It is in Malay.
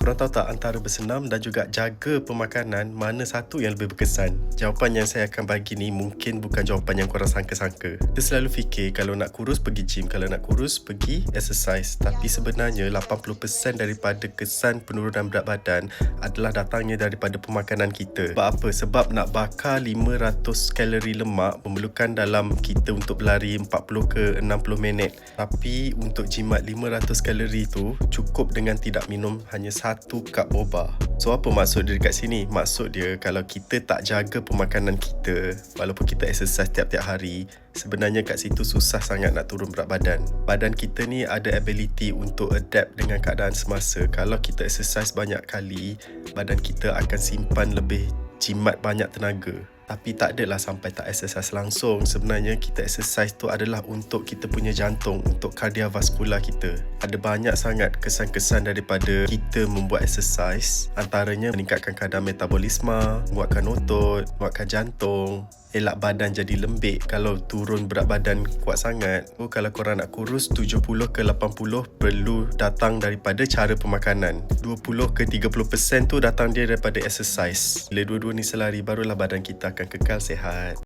Korang tahu tak antara bersenam dan juga jaga pemakanan, mana satu yang lebih berkesan? Jawapan yang saya akan bagi ni mungkin bukan jawapan yang korang sangka-sangka. Kita selalu fikir kalau nak kurus pergi gym, kalau nak kurus pergi exercise. Tapi sebenarnya 80% daripada kesan penurunan berat badan adalah datangnya daripada pemakanan kita. Sebab apa? Sebab nak bakar 500 kalori lemak memerlukan dalam kita untuk berlari 40 ke 60 minit. Tapi untuk jimat 500 kalori tu cukup dengan tidak minum hanya 1 cup boba. So apa maksud dia dekat sini? Maksud dia kalau kita tak jaga pemakanan kita, walaupun kita exercise tiap-tiap hari, sebenarnya kat situ susah sangat nak turun berat badan. Badan kita ni ada ability untuk adapt dengan keadaan semasa. Kalau kita exercise banyak kali, badan kita akan simpan lebih jimat banyak tenaga. Tapi tak adalah sampai tak exercise langsung. Sebenarnya kita exercise tu adalah untuk kita punya jantung, untuk kardiovaskular kita. Ada banyak sangat kesan-kesan daripada kita membuat exercise. Antaranya meningkatkan kadar metabolisme, menguatkan otot, menguatkan jantung, elak badan jadi lembik kalau turun berat badan kuat sangat. Kalau korang nak kurus 70 ke 80 perlu datang daripada cara pemakanan. 20 ke 30% tu datang dia daripada exercise. Bila dua-dua ni selari, barulah badan kita akan kekal sihat.